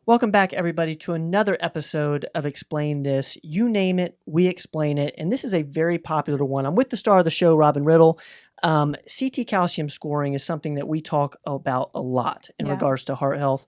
Welcome back, everybody, to another episode of Explain This. You name it, we explain it. And this is a very popular one. I'm with the star of the show, Robin Riddle. CT calcium scoring is something that we talk about a lot in regards to heart health.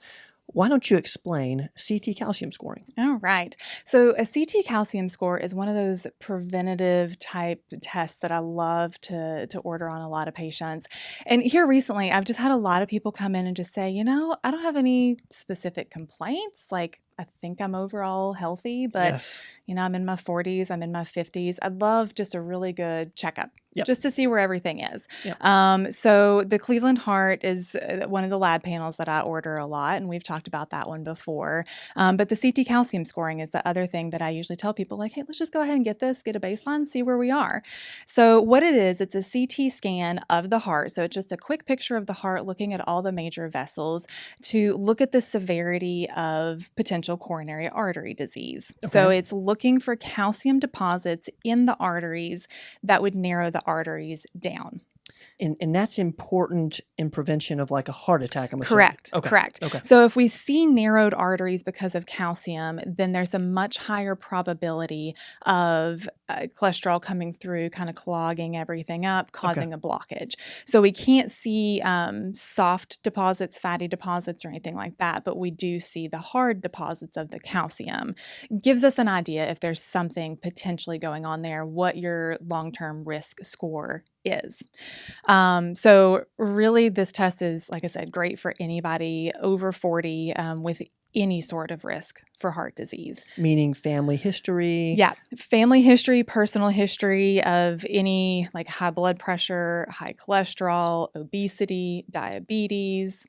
Why don't you explain CT calcium scoring? All right. So a CT calcium score is one of those preventative type tests that I love to order on a lot of patients. And here recently, I've just had a lot of people come in and just say, I don't have any specific complaints. Like, I think I'm overall healthy, but I'm in my 40s, I'm in my 50s. I'd love just a really good checkup. Just to see where everything is. So the Cleveland Heart is one of the lab panels that I order a lot, and we've talked about that one before. But the CT calcium scoring is the other thing that I usually tell people, like, hey, let's just go ahead and get this, get a baseline, see where we are. So what it is, it's a CT scan of the heart. So it's just a quick picture of the heart looking at all the major vessels to look at the severity of potential coronary artery disease. So it's looking for calcium deposits in the arteries that would narrow the arteries down. And that's important in prevention of like a heart attack, I'm assuming. Correct. Correct. Okay. So if we see narrowed arteries because of calcium, then there's a much higher probability of cholesterol coming through, kind of clogging everything up, causing a blockage. So we can't see soft deposits, fatty deposits, or anything like that, but we do see the hard deposits of the calcium. Gives us an idea if there's something potentially going on there, what your long-term risk score is. So really this test is, like I said, great for anybody over 40 with any sort of risk for heart disease. Meaning family history? Yeah. Family history, personal history of any like high blood pressure, high cholesterol, obesity, diabetes,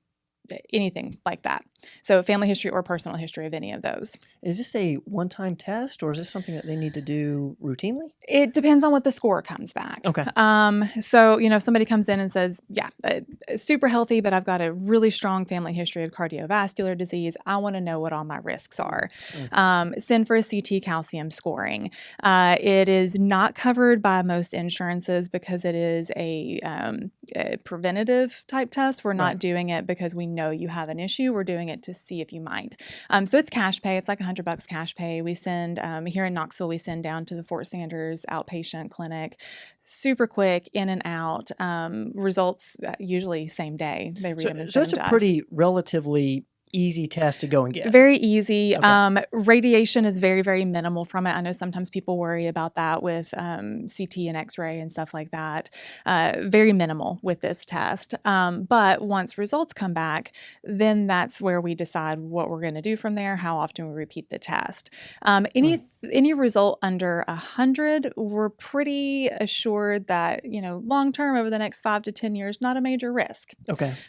anything like that. So family history or personal history of any of those. Is this a one-time test, or is this something that they need to do routinely? It depends on what the score comes back. So, if somebody comes in and says, super healthy, but I've got a really strong family history of cardiovascular disease, I want to know what all my risks are. Send for a CT calcium scoring. It is not covered by most insurances because it is a preventative type test. We're not doing it because we know you have an issue. We're doing it to see if you might. So it's cash pay. It's like $100 cash pay. We send, here in Knoxville, we send down to the Fort Sanders outpatient clinic. Super quick, in and out. Results usually same day. They read them and so send it's them a to pretty relatively easy test to go and get. Very easy. Radiation is very, very minimal from it. I know sometimes people worry about that with CT and X-ray and stuff like that. Very minimal with this test. But once results come back, then that's where we decide what we're going to do from there, how often we repeat the test. Any result under 100, we're pretty assured that, long term over the next 5 to 10 years, not a major risk.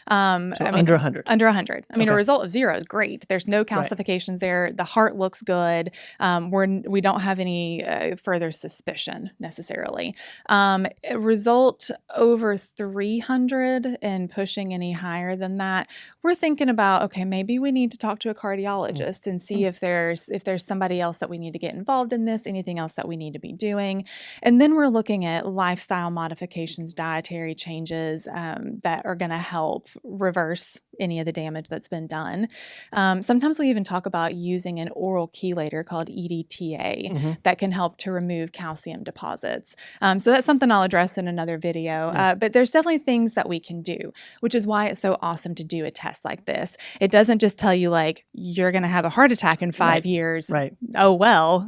Under 100. Under 100. I mean, a result of 0 is great. There's no calcifications there. The heart looks good. We don't have any further suspicion necessarily. A result over 300 and pushing any higher than that, we're thinking about, okay, maybe we need to talk to a cardiologist and see if there's somebody else that we need to get involved in this, anything else that we need to be doing. And then we're looking at lifestyle modifications, dietary changes that are going to help reverse any of the damage that's been done. Sometimes we even talk about using an oral chelator called EDTA that can help to remove calcium deposits. So that's something I'll address in another video. But there's definitely things that we can do, which is why it's so awesome to do a test like this. It doesn't just tell you like, you're going to have a heart attack in 5 years. Oh, well,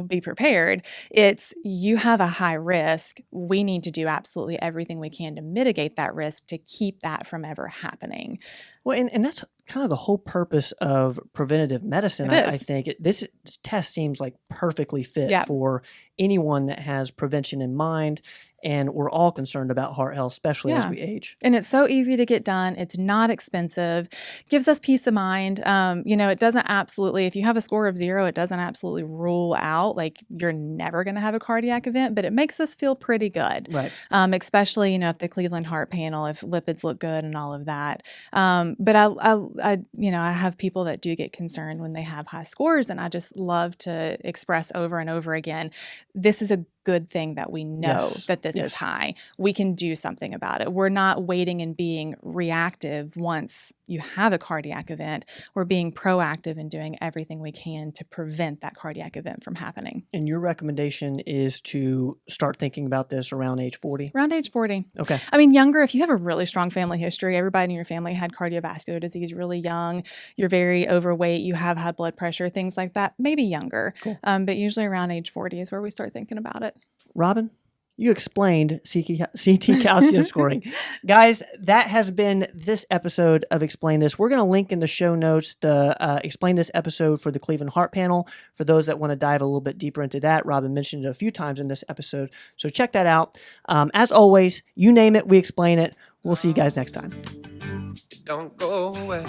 be prepared. It's you have a high risk. We need to do absolutely everything we can to mitigate that risk to keep that from ever happening. Well, and that's kind of the whole purpose of preventative medicine. I think this test seems like perfectly fit for anyone that has prevention in mind. And we're all concerned about heart health, especially as we age. And it's so easy to get done. It's not expensive. Gives us peace of mind. It doesn't absolutely, if you have a score of 0, it doesn't absolutely rule out like you're never going to have a cardiac event, but it makes us feel pretty good. Especially, if the Cleveland Heart panel, if lipids look good and all of that. But I have people that do get concerned when they have high scores, and I just love to express over and over again, this is a good thing that we know that this is high. We can do something about it. We're not waiting and being reactive once you have a cardiac event. We're being proactive and doing everything we can to prevent that cardiac event from happening. And your recommendation is to start thinking about this around age 40? Around age 40. Okay. I mean, younger, if you have a really strong family history, everybody in your family had cardiovascular disease really young, you're very overweight, you have high blood pressure, things like that, maybe younger. Cool. But usually around age 40 is where we start thinking about it. Robin, you explained CT calcium scoring. Guys, that has been this episode of Explain This. We're going to link in the show notes the Explain This episode for the Cleveland Heart Panel for those that want to dive a little bit deeper into that. Robin mentioned it a few times in this episode, so check that out. As always, you name it, we explain it. We'll see you guys next time. Don't go away.